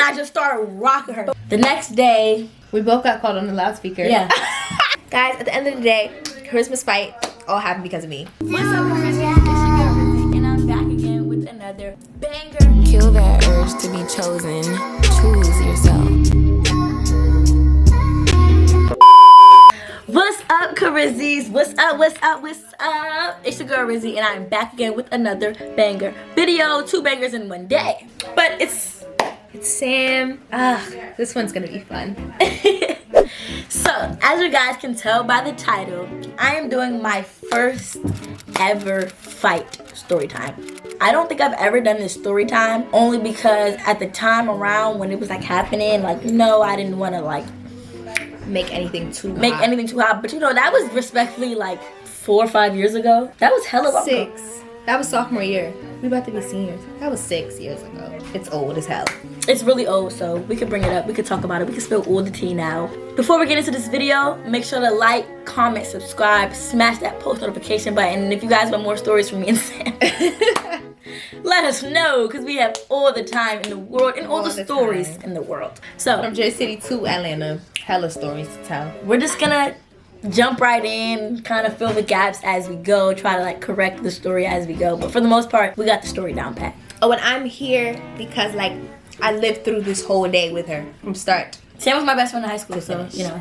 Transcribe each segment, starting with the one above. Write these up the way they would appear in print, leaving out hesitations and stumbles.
I just started rocking her. The next day, we both got called on the loudspeaker. Yeah. Guys, at the end of the day, Christmas fight all happened because of me. What's up, Rizzy? It's your girl Rizzy, and I'm back again with another banger. Kill that urge to be chosen. Choose yourself. What's up, Carizzies? What's up, what's up, what's up? It's your girl Rizzy, and I'm back again with another banger video. 2 bangers in one day. But it's Sam. This one's gonna be fun. So, as you guys can tell by the title, I am doing my first ever fight story time. I don't think I've ever done this story time, only because at the time around when it was like happening, like, no, I didn't want to like Make anything too hot. But you know, that was respectfully like 4 or 5 years ago. That was hella long ago. 6. That was sophomore year. We about to be seniors. That was 6 years ago. It's old as hell. It's really old, so we could bring it up. We could talk about it. We could spill all the tea now. Before we get into this video, make sure to like, comment, subscribe, smash that post notification button. And if you guys want more stories from me and Sam, let us know, because we have all the time in the world and all the stories in the world. So from J City to Atlanta, hella stories to tell. We're just gonna jump right in, kind of fill the gaps as we go, try to like correct the story as we go. But for the most part, we got the story down pat. Oh, and I'm here because like I lived through this whole day with her from start. Sam was my best friend in high school, so you know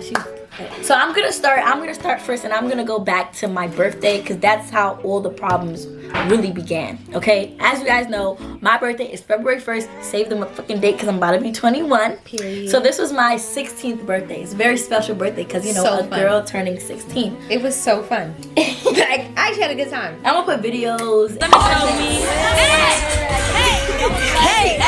So I'm gonna start first, and I'm gonna go back to my birthday, because that's how all the problems really began. Okay, as you guys know, my birthday is February 1st. Save the motherfucking date, because I'm about to be 21. Period. So this was my 16th birthday. It's a very special birthday, because you know, so a girl turning 16. It was so fun. Like, I actually had a good time. I'm gonna put videos. Let me show me. Hey.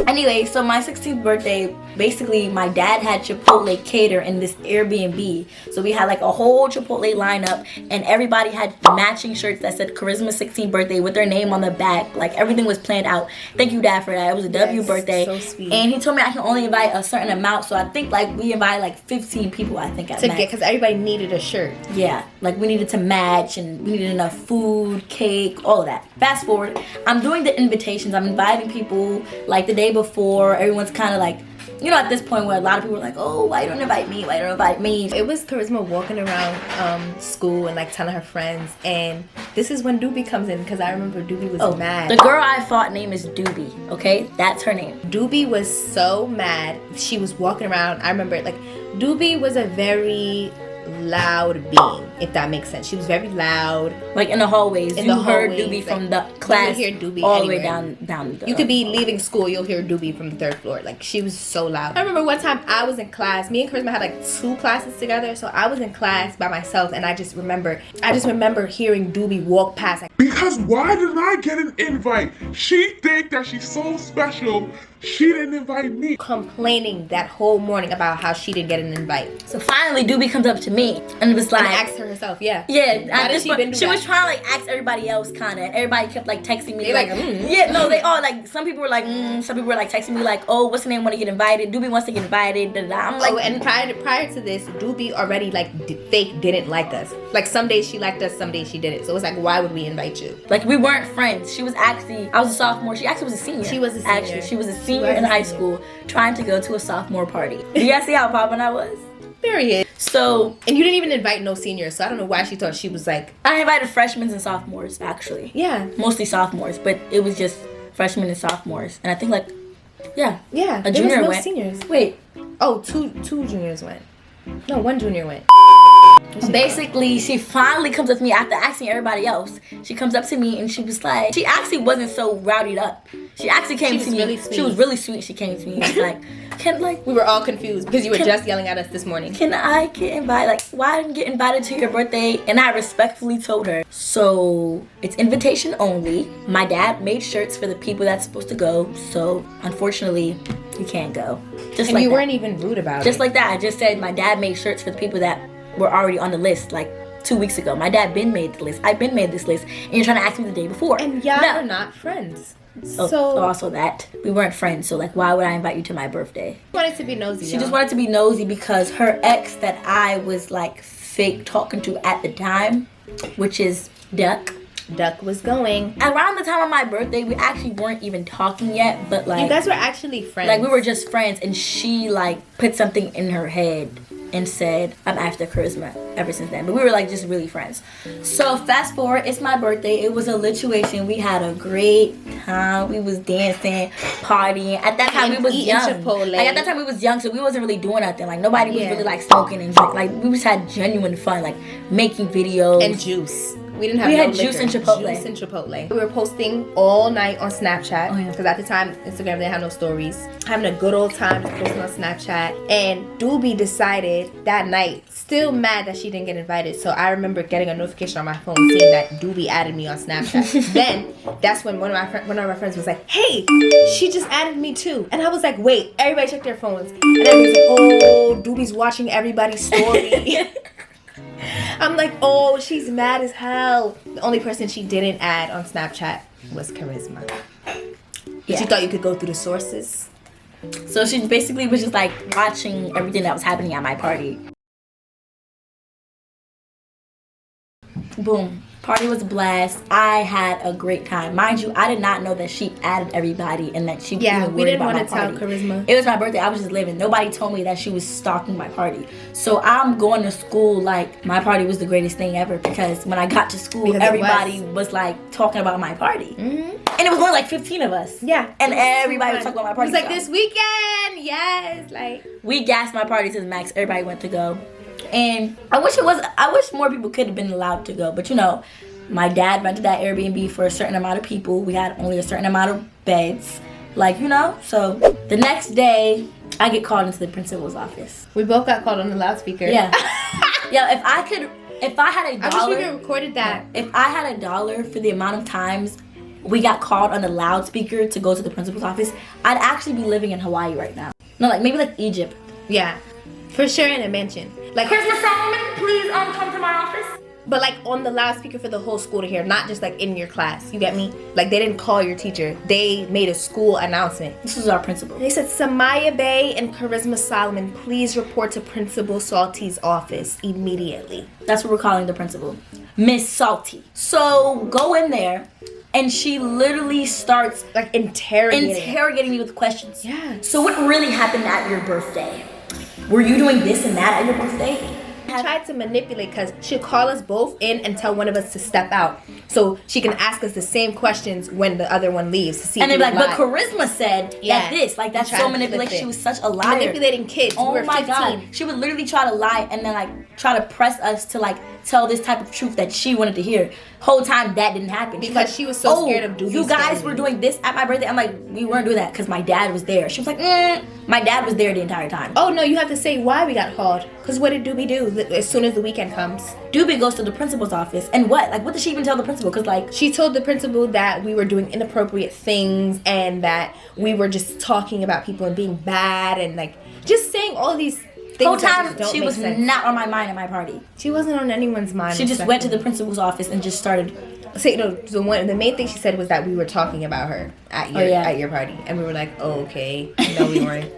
Anyway, so my 16th birthday, basically my dad had Chipotle cater in this Airbnb. So we had like a whole Chipotle lineup, and everybody had matching shirts that said Charisma 16th birthday with their name on the back. Like, everything was planned out. Thank you, Dad, for that. It was a W birthday. So sweet. And he told me I can only invite a certain amount. So I think like we invited like 15 people, I think, at to max. get, because everybody needed a shirt. Yeah, like we needed to match, and we needed enough food, cake, all of that. Fast forward, I'm doing the invitations. I'm inviting people like the day before. Everyone's kind of like, you know, at this point where a lot of people are like, oh, why you don't invite me? Why you don't invite me? It was Charisma walking around school and like telling her friends, and this is when Doobie comes in, because I remember Doobie was mad. The girl I fought name is Doobie, okay? That's her name. Doobie was so mad. She was walking around. I remember, like, Doobie was a very loud being, if that makes sense. She was very loud. Like in the hallways. In you the heard hallways, Doobie like, from the class you would hear Doobie all the way anywhere. down the... You could be leaving school, you'll hear Doobie from the 3rd floor. Like, she was so loud. I remember one time I was in class. Me and Charisma had like 2 classes together, so I was in class by myself, and I just remember hearing Doobie walk past. Like, because why did I get an invite? She think that she's so special. She didn't invite me. Complaining that whole morning about how she didn't get an invite. So finally, Doobie comes up to me and was like... And asked her herself, yeah. Yeah, Why did she been do she that? was trying to like ask everybody else, kind of, and everybody kept like texting me. They like, like, yeah, no, they all like, some people were like, some people were like texting me like, oh, what's the name, want to get invited? Doobie wants to get invited. Da, da, da. I'm like, oh, and prior to this, Doobie already like fake didn't like us. Like, some days she liked us, some days she didn't. So it was like, why would we invite you? like we weren't friends. She was actually, I was a sophomore. She actually was a senior. She was a senior. Actually, she was a senior in high school, trying to go to a sophomore party. Do you guys see how poppin' I was? Period. So, and you didn't even invite no seniors, so I don't know why she thought she was like... I invited freshmen and sophomores, actually. Yeah. Mostly sophomores, but it was just freshmen and sophomores. And I think like, yeah. Yeah, a junior there was no went. seniors. Wait. Oh, two juniors went. No, 1 junior went. Basically, she finally comes up to me after asking everybody else. She comes up to me and she was like, she actually wasn't so rowdied up. She actually came to me. Really sweet. She was really sweet. She came to me and was like, we were all confused because you were just yelling at us this morning. Can I get invited? Like, why didn't get invited to your birthday? And I respectfully told her, so it's invitation only. My dad made shirts for the people that's supposed to go. So unfortunately, you can't go. Just and like you that. weren't even rude about it. Just like that. I just said my dad made shirts for the people that were already on the list like 2 weeks ago. My dad been made the list. I've been made this list. And you're trying to ask me the day before. And y'all are not friends. So also that. We weren't friends. So like, why would I invite you to my birthday? She wanted to be nosy. She just wanted to be nosy because her ex that I was like fake talking to at the time, which is Duck. Duck was going. Around the time of my birthday, we actually weren't even talking yet, but like You guys were actually friends. like we were just friends, and she like put something in her head and said, I'm after Charisma ever since then. But we were like just really friends. So fast forward, it's my birthday. It was a lituation. We had a great time. We was dancing, partying. At that time we was eating young. Chipotle. Like at that time we was young, so we wasn't really doing nothing. Like nobody was really like smoking and drinking. Like we just had genuine fun, like making videos. And juice. We didn't have We no had juice liquor. and Chipotle. Juice and Chipotle. We were posting all night on Snapchat. Oh, yeah. Because at the time, Instagram didn't have no stories. Having a good old time just posting on Snapchat. And Doobie decided that night, still mad that she didn't get invited. So I remember getting a notification on my phone saying that Doobie added me on Snapchat. Then, that's when one of my friends was like, hey, she just added me too. And I was like, wait, everybody check their phones. And everybody's like, oh, Doobie's watching everybody's story. I'm like, oh, she's mad as hell. The only person she didn't add on Snapchat was Charisma. Yeah. She thought you could go through the sources. So she basically was just like watching everything that was happening at my party. Boom. Party was a blast. I had a great time. Mind you, I did not know that she added everybody and that she even we worried didn't about want my to tell party. Charisma. It was my birthday. I was just living. Nobody told me that she was stalking my party. So I'm going to school like my party was the greatest thing ever, because when I got to school, Because everybody was like talking about my party. And it was only like 15 of us. Yeah. And everybody was talking about my party. It was like, this weekend, yes. Like, We gassed my party to the max. Everybody went to go. And I wish more people could have been allowed to go. But you know, my dad rented that Airbnb for a certain amount of people. We had only a certain amount of beds. Like, you know, so the next day I get called into the principal's office. we both got called on the loudspeaker. Yeah. Yeah, if I had a I dollar. wish we could recorded that. If I had a dollar for the amount of times we got called on the loudspeaker to go to the principal's office, I'd actually be living in Hawaii right now. No, like maybe like Egypt. Yeah. For sure in a mansion. Like, Christmas Solomon, please come to my office. but like on the loudspeaker for the whole school to hear, not just like in your class. You get me? Like, they didn't call your teacher. They made a school announcement. This is our principal. They said, Samaya Bay and Charisma Solomon, please report to Principal Salty's office immediately. That's what we're calling the principal. Miss Salty. So go in there, and she literally starts Like, interrogating me with questions. Yeah. So what really happened at your birthday? Were you doing this and that at your birthday? I tried to manipulate because she'll call us both in and tell one of us to step out so she can ask us the same questions when the other one leaves to see And if they're we like, but lied. Charisma said Yeah. that this. Like, that's Tried so to flip manipulative. it. She was such a liar. Manipulating kids. Oh we were my 15. God. She would literally try to lie and then like try to press us to like tell this type of truth that she wanted to hear. Whole time that didn't happen. She's Because like, she was so scared of Doobie's you guys family. were doing this at my birthday. I'm like, we weren't doing that because my dad was there. She was like, my dad was there the entire time. Oh, no, you have to say why we got called. Because what did Doobie do as soon as the weekend comes? Doobie goes to the principal's office and what? Like, what did she even tell the principal? Because like, She told the principal that we were doing inappropriate things and that we were just talking about people and being bad and like just saying all these things. whole that time just don't she make was sense. not on my mind at my party. She wasn't on anyone's mind. She just went to the principal's office and just started. So, you know, the main thing she said was that we were talking about her at your party, and we were like, oh, okay, no, we weren't.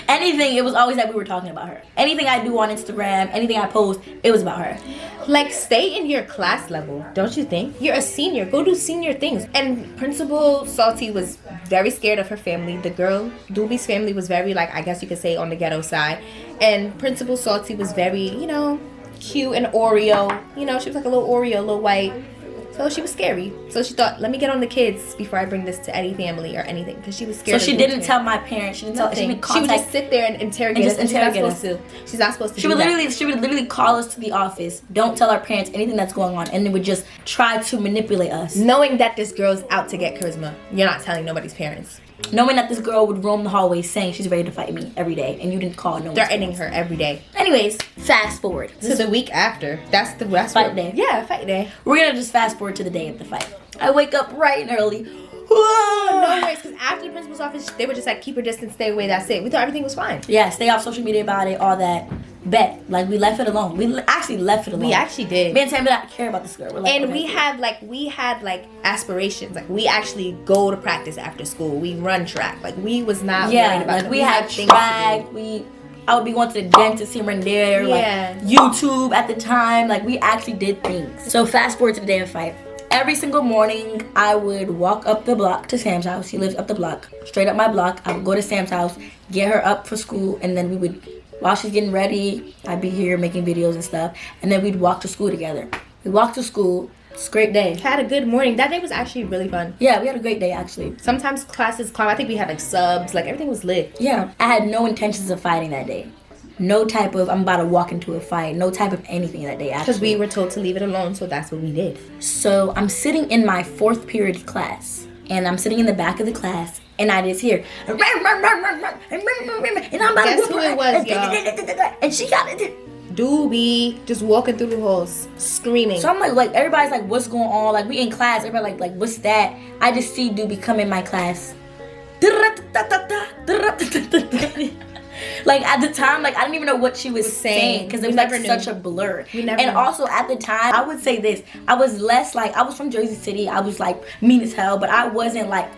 Anything, it was always that we were talking about her. Anything I do on Instagram, anything I post, it was about her. Like, stay in your class level, don't you think? You're a senior. Go do senior things. And Principal Salty was very scared of her family. The girl, Doobie's family, was very, like, I guess you could say on the ghetto side. And Principal Salty was very, you know, cute and Oreo. You know, she was like a little Oreo, a little white. So she was scary. So she thought, let me get on the kids before I bring this to any family or anything. Because she was scared. So she didn't tell my parents. She didn't tell. She would She would just contact. sit there and interrogate us. And she's not supposed to. She's not supposed to She do would that. literally call us to the office. Don't tell our parents anything that's going on, and they would just try to manipulate us. Knowing that this girl's out to get Charisma, you're not telling nobody's parents. Knowing that this girl would roam the hallways saying she's ready to fight me every day, and you didn't call no one. Threatening her every day. Anyways, fast forward. So the week after, that's Fight day. Yeah, fight day. We're gonna just fast forward to the day of the fight. I wake up bright and early. No worries, because after the principal's office, they were just like, keep your distance, stay away, that's it. We thought everything was fine. Yeah, stay off social media about it, all that. Bet. Like, we left it alone. We actually left it alone. We actually did. Me and Sam did not care about this girl. We're like, And okay, we had like aspirations. Like, we actually go to practice after school. We run track. Like, we was not worried yeah, about like it. we had things to track. I would be going to the dentist here and there. Yeah. Like YouTube at the time. Like, we actually did things. So fast forward to the day of the fight. every single morning, I would walk up the block to Sam's house. He lives up the block, straight up my block. I would go to Sam's house, get her up for school, and then we would, while she's getting ready, I'd be here making videos and stuff, and then we'd walk to school together. We walked to school. It's a great day. Had a good morning. That day was actually really fun. Yeah, we had a great day, actually. Sometimes classes calm. I think we had like subs. Like everything was lit. Yeah. I had no intentions of fighting that day. No type of, I'm about to walk into a fight. No type of anything that day, actually. Because we were told to leave it alone, so that's what we did. So I'm sitting in my 4th period class. And I'm sitting in the back of the class. And I just hear, and I'm about to Guess who it was, y'all? And she got it. Doobie just walking through the halls, screaming. So I'm like, everybody's like, what's going on? Like, we in class. Everybody like, what's that? I just see Doobie come in my class. Like, at the time, like, I didn't even know what she was saying because it was like such a blur. And also at the time, I would say this, I was less like, I was from Jersey City. I was like mean as hell, but I wasn't like,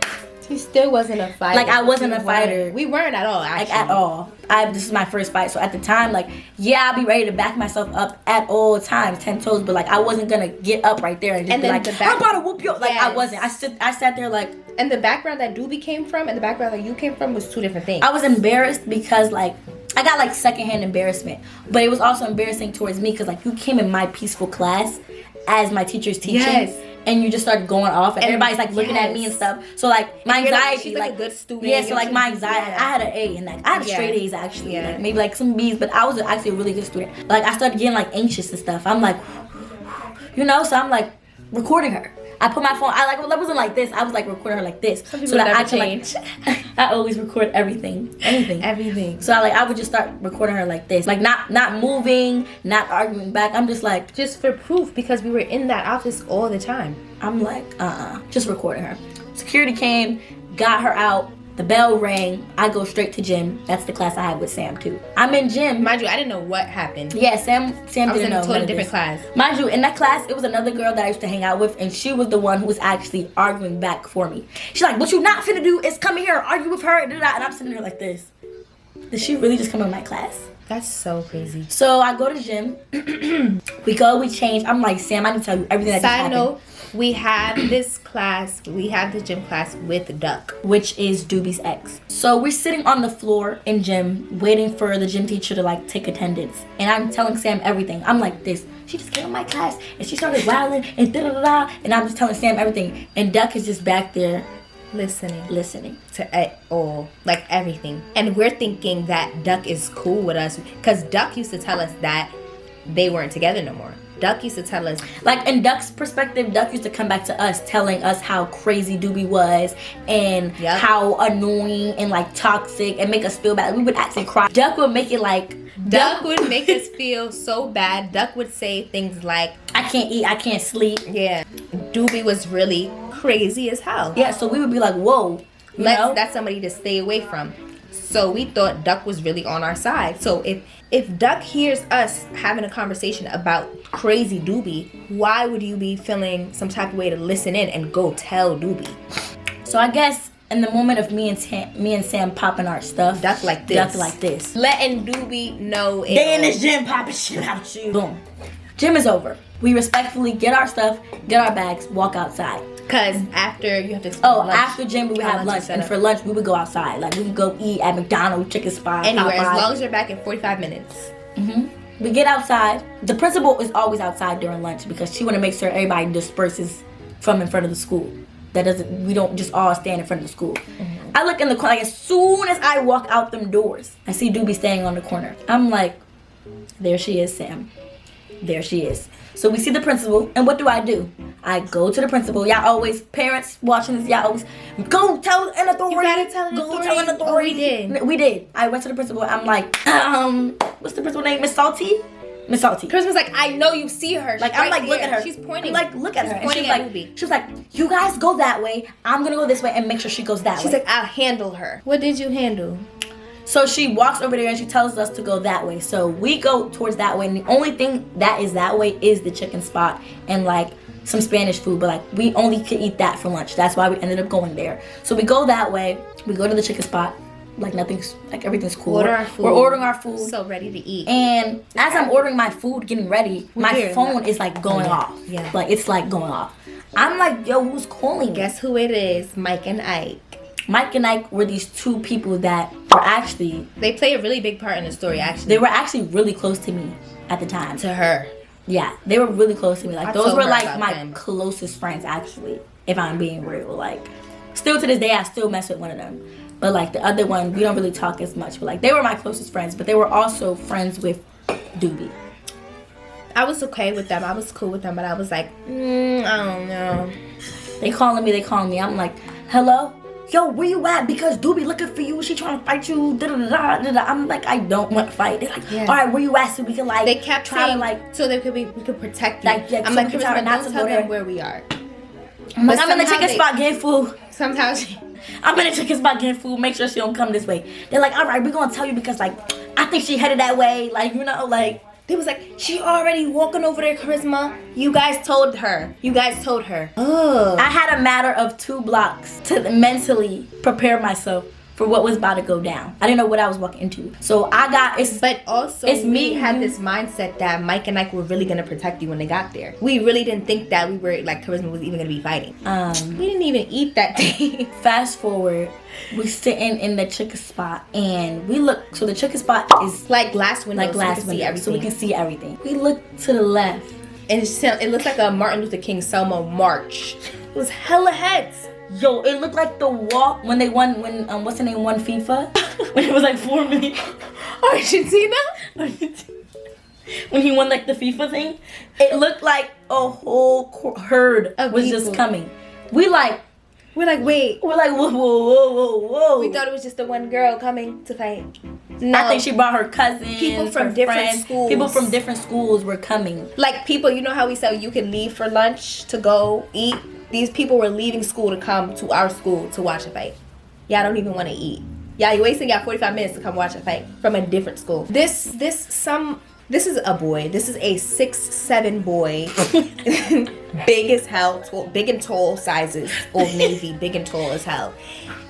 She still wasn't a fighter. Like, I wasn't a fighter. We weren't at all, actually. Like, at all. This is my first fight. So, at the time, like, yeah, I'll be ready to back myself up at all times, 10 toes. But, like, I wasn't going to get up right there and just be like, I'm about to whoop you up. Like, I wasn't. I sat there, like. And the background that Doobie came from and the background that you came from was two different things. I was embarrassed because, like, I got, like, secondhand embarrassment. But it was also embarrassing towards me because, like, you came in my peaceful class as my teacher's teaching. Yes. And you just started going off, and everybody's like looking at me and stuff. So like my anxiety, she's like a good student. Yeah, so like my anxiety, I had an A, and like I had straight A's actually, like maybe like some B's, but I was actually a really good student. Like I started getting like anxious and stuff. I'm like, you know, so I'm like recording her. I put my phone. I wasn't like this. I was like recording her like this, so that I can change. I always record everything, everything. So I would just start recording her like this, like not moving, not arguing back. I'm just like, just for proof, because we were in that office all the time. I'm like, just recording her. Security came, got her out. The bell rang. I go straight to gym. That's the class I had with Sam too. I'm in gym. Mind you, I didn't know what happened. Yeah, Sam didn't know. I was in a totally different class. Mind you, in that class, it was another girl that I used to hang out with, and she was the one who was actually arguing back for me. She's like, what you not finna do is come here, argue with her, and I'm sitting there like this. Did she really just come in my class? That's so crazy. So I go to gym. We go, we change. I'm like, Sam, I need to tell you everything that just happened. Side note, we have this class, we have the gym class with Duck, which is Doobie's ex. So we're sitting on the floor in gym, waiting for the gym teacher to like take attendance. And I'm telling Sam everything. I'm like this. She just came in my class and she started wilding and da-da-da-da. And I'm just telling Sam everything. And Duck is just back there listening to all, like everything. And we're thinking that Duck is cool with us because Duck used to tell us that they weren't together no more. Duck used to tell us, like in Duck's perspective, Duck used to come back to us telling us how crazy Doobie was and how annoying and like toxic and make us feel bad. We would actually cry. Duck would make it like, Duck would make us feel so bad. Duck would say things like, I can't eat, I can't sleep. Yeah. Doobie was really crazy as hell. Yeah, so we would be like, whoa. That's somebody to stay away from. So we thought Duck was really on our side. So if Duck hears us having a conversation about crazy Doobie, why would you be feeling some type of way to listen in and go tell Doobie? So I guess in the moment of me and Sam popping our stuff, Duck like this. Letting Doobie know it. They in this gym popping shit out you. Boom. Gym is over. We respectfully get our stuff, get our bags, walk outside. Because after you have to lunch. After gym we would have lunch. And for lunch we would go outside. Like we would go eat at McDonald's, chicken spot, anywhere, as long as you're back in 45 minutes. We get outside. The principal is always outside during lunch because she want to make sure everybody disperses from in front of the school. We don't just all stand in front of the school. I look in the corner, like as soon as I walk out them doors, I see Doobie standing on the corner. I'm like, there she is, Sam. There she is. So we see the principal, and what do? I go to the principal. Y'all always, parents watching this, y'all always, go tell an authority. You gotta tell an authority. Go tell an authority. Oh, we did. I went to the principal. I'm like, what's the principal name? Miss Salty? Miss Salty. Chris was like, I know you see her. Like, I'm like, look at her. She's pointing. I'm like, look at her. She's pointing at Doobie. She was like, you guys go that way. I'm gonna go this way and make sure she goes that way. She's like, I'll handle her. What did you handle? So she walks over there and she tells us to go that way. So we go towards that way, and the only thing that is that way is the chicken spot and like some Spanish food, but like we only could eat that for lunch. That's why we ended up going there. So we go that way. We go to the chicken spot. Like everything's cool. Order our food. We're ordering our food. So ready to eat. And as I'm ordering my food, getting ready, my phone is like going off. Yeah. Like it's like going off. I'm like, yo, who's calling me? Guess who it is? Mike and Ike. Mike and Ike were these two people that were actually... They play a really big part in the story, actually. They were actually really close to me at the time. To her. Yeah, they were really close to me. Like, those were like my him. closest friends, actually, if I'm being real. Like, still to this day, I still mess with one of them. But like the other one, we don't really talk as much. But like, they were my closest friends, but they were also friends with Doobie. I was okay with them. I was cool with them, but I was like, I don't know. They calling me. I'm like, hello? Yo, where you at? Because Doobie looking for you. She trying to fight you. I'm like, I don't want to fight. They're like, all right, where you at? So we can like. They kept try saying, to like, so they could protect you. Like, yeah, I'm so like, we can try Charisma, not don't to tell go them there. where we are. I'm like, I'm in the somehow chicken spot getting food. Sometimes I'm in the chicken spot getting food. Make sure she don't come this way. They're like, all right, we're gonna tell you because like I think she headed that way. Like, you know, like. they was like, she already walking over there, Charisma. You guys told her. Oh. I had a matter of 2 blocks to mentally prepare myself for what was about to go down. I didn't know what I was walking into. So I got But also, it's we me had this mindset that Mike and Ike were really gonna protect you when they got there. We really didn't think that we were like Charisma was even gonna be fighting. We didn't even eat that day. Fast forward, we sitting in the chicken spot and we look. So the chicken spot is like glass windows, like glass window, so we can see everything. We look to the left, and it looks like a Martin Luther King Selma march. It was hella heads. Yo, it looked like the walk when they won, what's the name, won FIFA? When it was like 4 million. Argentina? When he won like the FIFA thing, it looked like a whole herd Of was people. just coming. We're like, Wait. whoa, whoa. We thought it was just the one girl coming to fight. No. I think she brought her cousins, People from her different friends. schools. People from different schools were coming. Like people, you know how we said you can leave for lunch to go eat? These people were leaving school to come to our school to watch a fight. Y'all don't even want to eat. Y'all, you wasting y'all 45 minutes to come watch a fight from a different school. This is a boy. This is a 6'7" boy. Big as hell, big and tall sizes. Old Navy, big and tall as hell.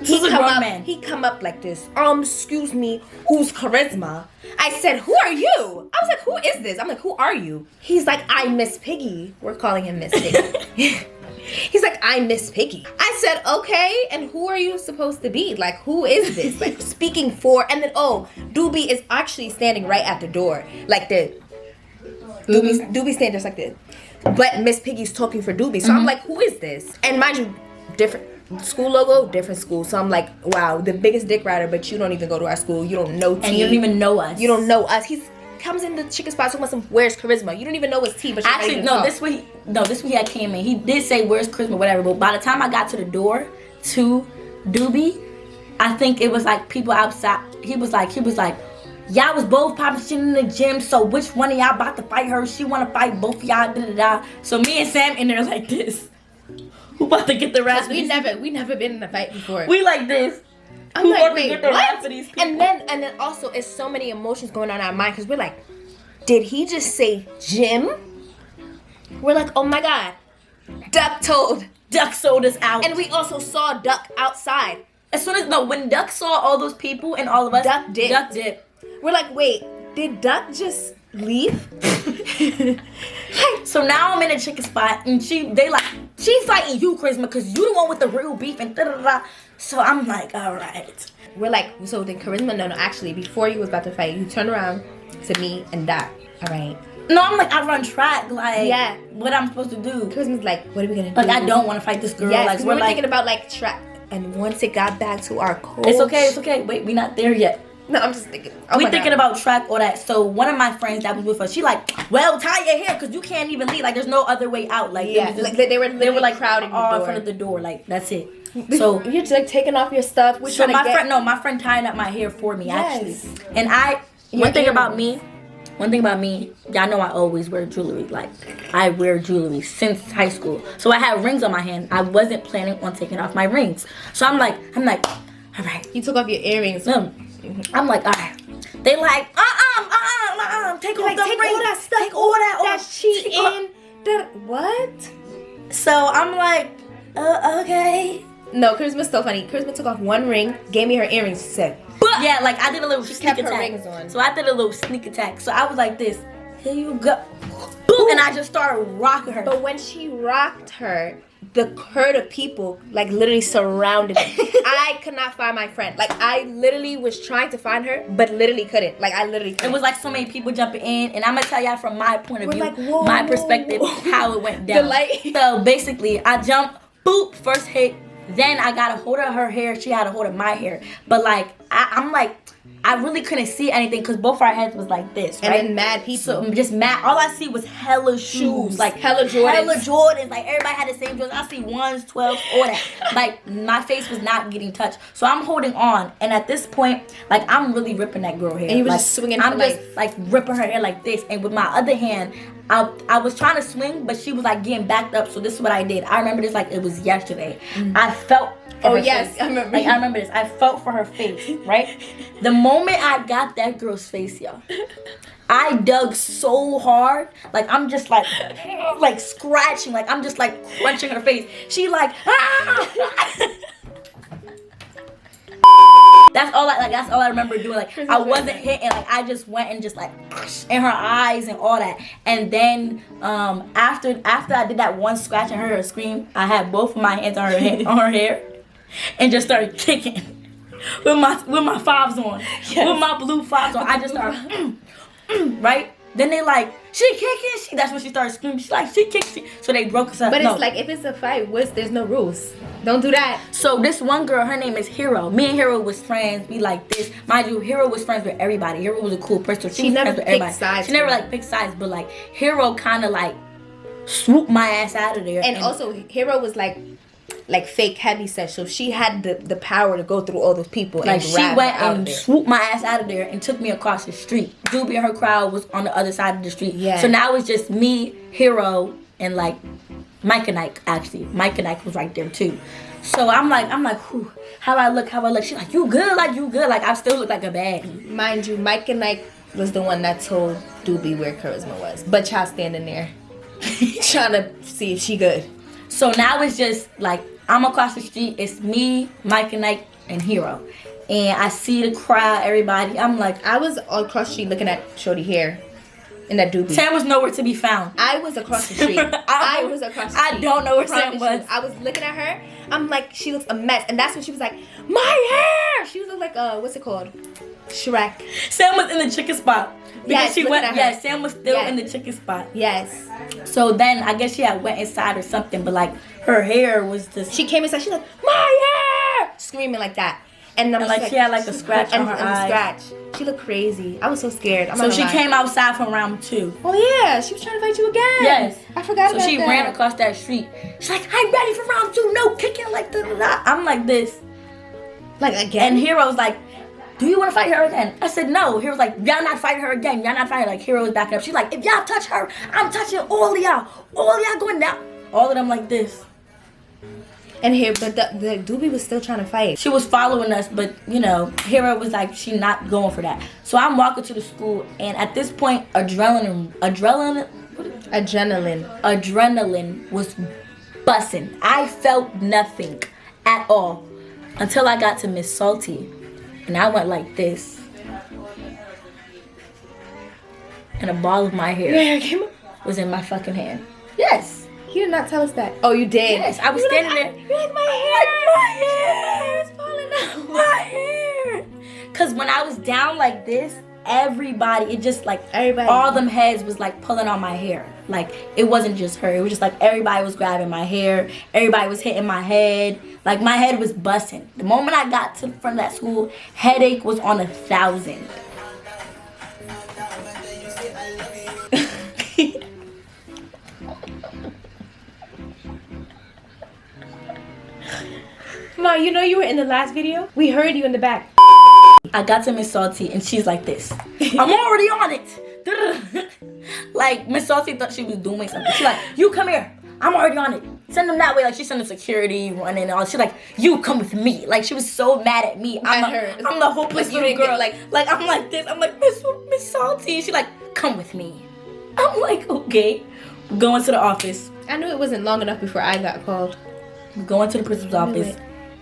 He come up like this. Excuse me, who's Charisma? I said, who are you? I was like, who is this? I'm like, who are you? He's like, I'm Miss Piggy. We're calling him Miss Piggy. He's like, I'm Miss Piggy. I said, okay, and who are you supposed to be? Like, who is this? Like, speaking for, and then, Doobie is actually standing right at the door. Like, Doobie standing just like this. But Miss Piggy's talking for Doobie. So I'm like, who is this? And mind you, different school logo, different school. So I'm like, wow, the biggest dick rider, but you don't even go to our school. You don't know T. And you don't even know us. You don't know us. He comes in the chicken spot talking about some, where's Charisma? You don't even know his T, but actually, this week I came in. He did say, where's Charisma, whatever. But by the time I got to the door to Doobie, I think it was like people outside. He was like, y'all was both popping shit in the gym. So which one of y'all about to fight her? She want to fight both of y'all. So me and Sam in there like this. Who about to get the rest? We never been in a fight before. We like this. I'm like, wait, what? These and then also, it's so many emotions going on in our mind because we're like, did he just say gym? We're like, oh my god, Duck sold us out, and we also saw Duck outside. As soon as when Duck saw all those people and all of us, Duck dipped. We're like, wait, did Duck just leave? So now I'm in a chicken spot and she's fighting you, Charisma, because you the one with the real beef and da-da-da. So I'm like, all right. We're like, so then Charisma, no, actually, before you was about to fight, you turned around to me and Doc. All right. No, I'm like, I run track, like, yeah, what I'm supposed to do. Charisma's like, what are we gonna do? Like, I don't want to fight this girl. Yes, like, we're thinking about like track. And once it got back to our coach, it's okay. Wait, we're not there yet. No, I'm just thinking. We thinking about track or that. So one of my friends that was with us, she like, well, tie your hair because you can't even leave. Like, there's no other way out. Like, yeah, they were like crowding all in front of the door. Like, that's it. So you're just like taking off your stuff. So my friend tying up my hair for me actually. And one thing about me, y'all know I always wear jewelry. Like, I wear jewelry since high school. So I had rings on my hand. I wasn't planning on taking off my rings. So I'm like, all right. You took off your earrings. I'm like, all right. They like, take off the ring. All that stuff. Take all that off. That cheating. What? So I'm like, okay. No, Charisma's so funny. Charisma took off one ring, gave me her earrings, she said, but yeah, like I did a little she sneak kept attack. her rings on. So I did a little sneak attack. So I was like this. Here you go. Boom. and I just started rocking her. But when she rocked her, the herd of people like literally surrounded me. I could not find my friend. Like I literally was trying to find her, but literally couldn't. Like I literally couldn't. It was like so many people jumping in, and I'm gonna tell y'all from my point of view, like, whoa, my perspective, how it went down. The light. So basically, I jumped, boop, first hit. Then I got a hold of her hair. She had a hold of my hair. But like, I'm like, I really couldn't see anything because both our heads was like this, right? And then mad people. So just mad. All I see was hella shoes. Like hella Jordans. Hella Jordans. Like everybody had the same Jordans. I see 1s, 12s, all that. Like my face was not getting touched. So I'm holding on. And at this point, like I'm really ripping that girl hair. And you were like, just swinging I'm for just life. like ripping her hair like this. And with my other hand, I was trying to swing, but she was like getting backed up. So this is what I did. I remember this like it was yesterday. I felt for her face. I remember. Like I remember this. I felt for her face, right? The moment I got that girl's face, y'all, I dug so hard. Like I'm just like scratching. Like I'm just like crunching her face. She like ah! That's all I remember doing. Like I wasn't hitting. Like I just went and just like in her eyes and all that. And then after I did that one scratch and heard her scream, I had both of my hands on her hair, and just started kicking with my fives on, with my blue fives on. I just started right. Then they like, she kicking. That's when she started screaming. She's like, she kicked. So they broke us up. But it's like if it's a fight, there's no rules. Don't do that. So this one girl, her name is Hero. Me and Hero was friends. We like this. Mind you, Hero was friends with everybody. Hero was a cool person. She was never friends with picked everybody. sides. She never like picked sides, but like Hero kind of like swooped my ass out of there. And also Hero was like fake heavy set, so she had the power to go through all those people. Like and she grab went out and there. swooped my ass out of there and took me across the street. Doobie and her crowd was on the other side of the street. Yeah. So now it's just me, Hero, and like Mike and Ike. Actually, Mike and Ike was right there too. So I'm like, whew, how I look. She's like, you good? Like I still look like a bad. Mind you, Mike and Ike was the one that told Doobie where Charisma was, but y'all standing there trying to see if she good. So now it's just like I'm across the street. It's me, Mike and Ike, and Hero. And I see the crowd, everybody. I'm like, I was across the street looking at Shorty hair in that Doobie. Sam was nowhere to be found. I was across the street. I was across the street. I don't know where Sam was. I was looking at her. I'm like, she looks a mess. And that's when she was like, my hair! She was like, what's it called? Shrek. Sam was in the chicken spot. Because Yes, she went, looking at her. Sam was still Yeah. in the chicken spot. Yes. So then I guess she had went inside or something, but like her hair was just She came inside. She's like, my hair! Screaming like that. And I'm and just like she had like a scratch on her and eye. a scratch. She looked crazy. I was so scared. I'm So not she gonna lie. came outside from round 2. Oh yeah, she was trying to fight you again. Yes. I forgot So about she that. ran across that street. She's like, I'm ready for round 2. No kicking like da. I'm like this. Like again. And Hero's like, do you want to fight her again? I said no. Hero's like, y'all not fighting her again. Y'all not fighting her. Like Hero was backing up. She's like, if y'all touch her, I'm touching all of y'all. All of y'all going down. All of them like this. And here, but the Doobie was still trying to fight. She was following us, but you know, Hero was like, she not going for that. So I'm walking to the school, and at this point, adrenaline was busting. I felt nothing at all until I got to Miss Salty, and I went like this, and a ball of my hair was in my fucking hand. Yes. You did not tell us that. Oh, you did. Yes, I was standing there. You're like, my hair is falling out. My hair. Cause when I was down like this, everybody, it just like Everybody. all them heads was like pulling on my hair. Like it wasn't just her. It was just like everybody was grabbing my hair. Everybody was hitting my head. Like my head was busting. The moment I got from that school, headache was on 1,000. Ma, you know you were in the last video? We heard you in the back. I got to Miss Salty and she's like this. I'm already on it. Like Miss Salty thought she was doing something. She's like, you come here. I'm already on it. Send them that way. Like she sent the security running and all. She's like, you come with me. Like she was so mad at me. I'm the hopeless Like, you little didn't get, girl. Like I'm like this. I'm like Miss Salty. She's like, come with me. I'm like, okay. Going to the office. I knew it wasn't long enough before I got called. Going to the principal's office.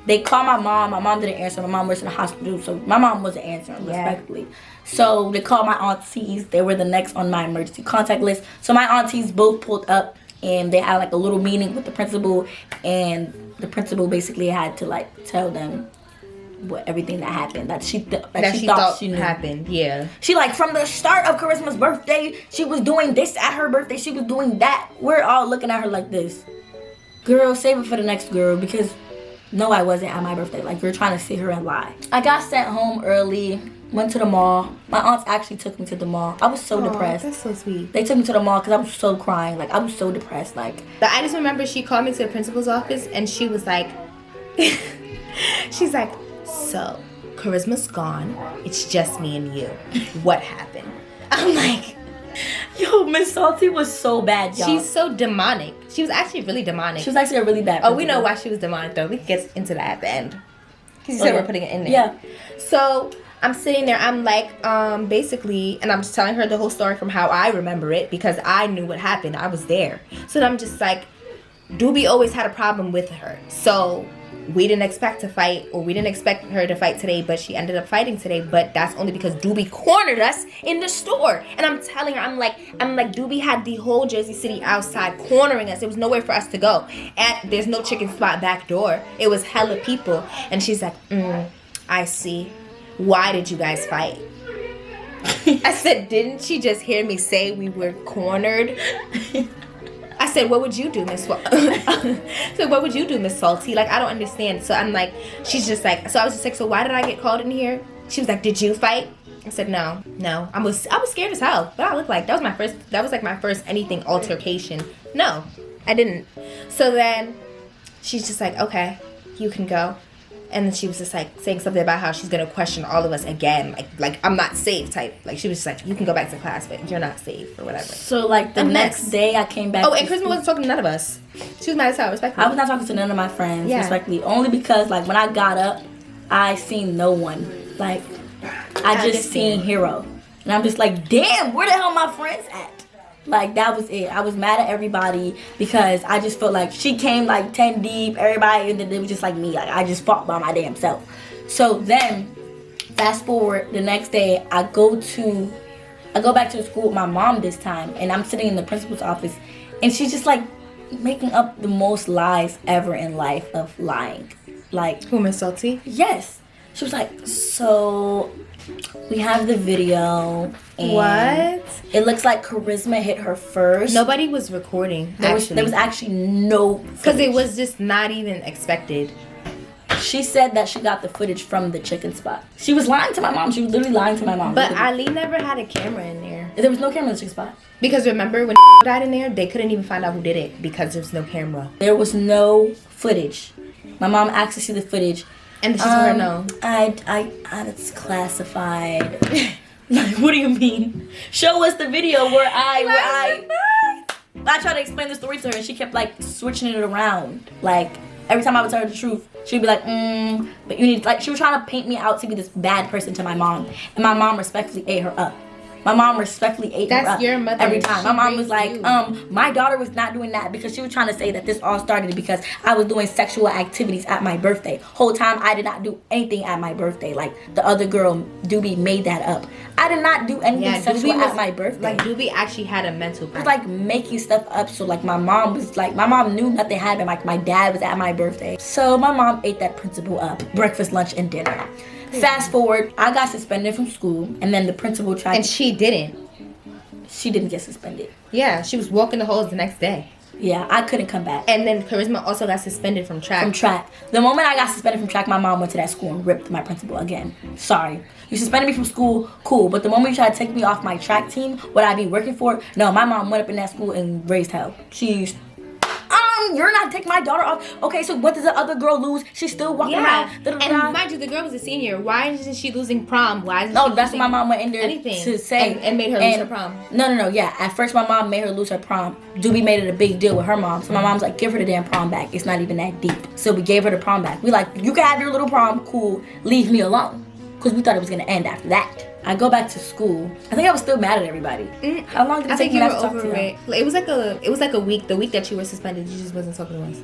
They called my mom. My mom didn't answer. My mom was in the hospital, so my mom wasn't answering, respectfully. So they called my aunties. They were the next on my emergency contact list. So my aunties both pulled up, and they had like a little meeting with the principal, and the principal basically had to like tell them what everything that happened that she thought she knew happened. Yeah. She like from the start of Charisma's birthday, she was doing this at her birthday. She was doing that. We're all looking at her like this. Girl, save it for the next girl, because no, I wasn't at my birthday. Like, you're trying to sit here and lie. I got sent home early, went to the mall. My aunts actually took me to the mall. I was so depressed. That's so sweet. They took me to the mall because I was so crying. Like, I was so depressed. Like, but I just remember she called me to the principal's office, and she was like, she's like, so, Charisma's gone. It's just me and you. What happened? I'm like, yo, Miss Salty was so bad, y'all. She's so demonic. She was actually really demonic. She was actually a really bad principal. Oh, we know why she was demonic, though. We can get into that at the end. Because you said we're putting it in there. Yeah. So, I'm sitting there. I'm like, basically, and I'm just telling her the whole story from how I remember it, because I knew what happened. I was there. So, I'm just like, Doobie always had a problem with her. So, we didn't expect to fight, or we didn't expect her to fight today, but she ended up fighting today. But that's only because Doobie cornered us in the store. And I'm telling her, I'm like, Doobie had the whole Jersey City outside cornering us. There was nowhere for us to go. And there's no chicken spot back door. It was hella people. And she's like, I see. Why did you guys fight? I said, didn't she just hear me say we were cornered? I said, what would you do, Miss So what would you do, Miss Salty? Like, I don't understand. So I'm like, she's just like, so I was just like, so why did I get called in here? She was like, did you fight? I said, no. I was scared as hell. But I looked like, that was like my first anything altercation. No, I didn't. So then she's just like, okay, you can go. And then she was just like saying something about how she's gonna question all of us again, like I'm not safe type. Like, she was just like, you can go back to class, but you're not safe or whatever. So like the next day I came back. Oh, and Charisma wasn't talking to none of us. She was mad as hell, respectfully. I was not talking to none of my friends, respectfully. Only because like when I got up, I seen no one. Like, I just seen Hero, and I'm just like, damn, where the hell my friends at? Like, that was it. I was mad at everybody because I just felt like she came like 10 deep, everybody, and then it was just like me. Like, I just fought by my damn self. So then, fast forward, the next day, I go back to the school with my mom this time, and I'm sitting in the principal's office, and she's just like making up the most lies ever in life of lying. Like, who, Miss Salty? Yes. She was like, so we have the video. And what? It looks like Charisma hit her first. Nobody was recording. There was actually no footage. Because it was just not even expected. She said that she got the footage from the chicken spot. She was lying to my mom. She was literally lying to my mom. But Ali never had a camera in there. There was no camera in the chicken spot. Because remember when died in there, they couldn't even find out who did it because there was no camera. There was no footage. My mom asked to see the footage. And she told her no. It's classified. Like, what do you mean? Show us the video where I tried to explain the story to her, and she kept like switching it around. Like, every time I would tell her the truth, she'd be like, but you need, like, she was trying to paint me out to be this bad person to my mom, and my mom respectfully ate her up. My mom respectfully ate her up. That's your mother. Every time. My mom was like, my daughter was not doing that, because she was trying to say that this all started because I was doing sexual activities at my birthday. Whole time I did not do anything at my birthday. Like, the other girl, Doobie, made that up. I did not do anything sexual at my birthday. Like, Doobie actually had a mental breakdown. It was like making stuff up. So like my mom knew nothing happened. Like, my dad was at my birthday. So my mom ate that principal up. Breakfast, lunch, and dinner. Fast forward, I got suspended from school, and then the principal tried. And she didn't. She didn't get suspended. Yeah, she was walking the halls the next day. Yeah, I couldn't come back. And then Charisma also got suspended from track. The moment I got suspended from track, my mom went to that school and ripped my principal again. Sorry. You suspended me from school, cool. But the moment you try to take me off my track team, what I be working for, no, my mom went up in that school and raised hell. She's, you're not taking my daughter off. Okay, so what does the other girl lose? She's still walking around. And mind you, the girl was a senior. Why isn't she losing prom? Why isn't she that's what my mom went in there to say. And made her lose her prom. No. Yeah, at first my mom made her lose her prom. Doobie made it a big deal with her mom. So my mom's like, give her the damn prom back. It's not even that deep. So we gave her the prom back. We like, you can have your little prom. Cool. Leave me alone. because we thought it was gonna end after that. I go back to school. I think I was still mad at everybody. How long did it take me to talk to them? It was like a week. The week that you were suspended, you just wasn't talking to us.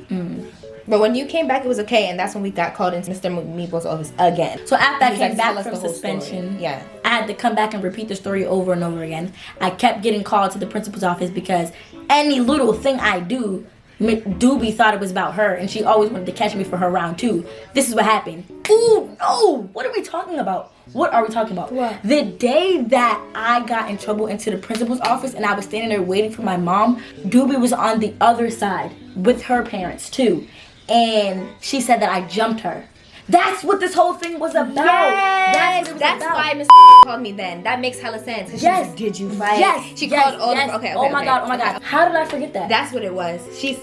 But when you came back, it was okay, and that's when we got called into Mr. Meeple's office again. So after I came back from suspension, yeah, I had to come back and repeat the story over and over again. I kept getting called to the principal's office because any little thing I do, Doobie thought it was about her, and she always wanted to catch me for her round 2. This is what happened. Ooh, no! What are we talking about? What are we talking about? What? The day that I got in trouble into the principal's office and I was standing there waiting for my mom, Doobie was on the other side with her parents too. And she said that I jumped her. That's what this whole thing was about. Yes, that's why Miss called me then. That makes hella sense. Yes. She was like, did you fight? Yes. She called all the. Okay. Oh my god. How did I forget that? That's what it was. She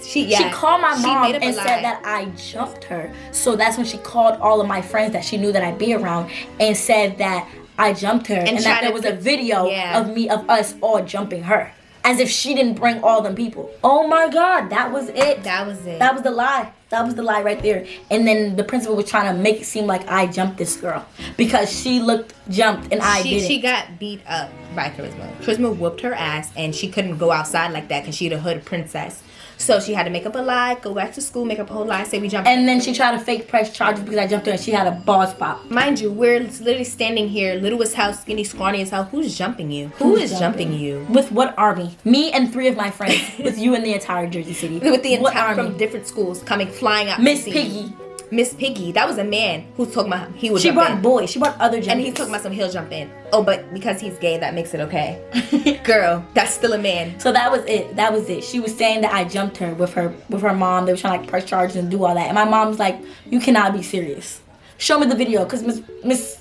called my mom and said that I jumped her. So that's when she called all of my friends that she knew that I'd be around and said that I jumped her and that there was a video of us all jumping her. As if she didn't bring all them people. Oh my god, that was it. That was it. That was the lie. That was the lie right there. And then the principal was trying to make it seem like I jumped this girl because she looked jumped and I didn't. She got beat up by Charisma. Charisma whooped her ass and she couldn't go outside like that because she's a hood princess. So she had to make up a lie, go back to school, make up a whole lie, say we jumped. And then she tried to fake press charges because I jumped her and she had a ball spot. Mind you, we're literally standing here, little as hell, skinny, scrawny as hell. Who's jumping you? Who is jumping you? With what army? Me and 3 of my friends. With you and the entire Jersey City. With the entire from different schools coming flying out. Miss Piggy. Miss Piggy, that was a man who's talking about he would. She brought boys. She brought other genders. And he's talking about he'll jump in. Oh, but because he's gay, that makes it okay. Girl, that's still a man. So that was it. That was it. She was saying that I jumped her with her mom. They were trying to like press charges and do all that. And my mom's like, "You cannot be serious. Show me the video." Because Miss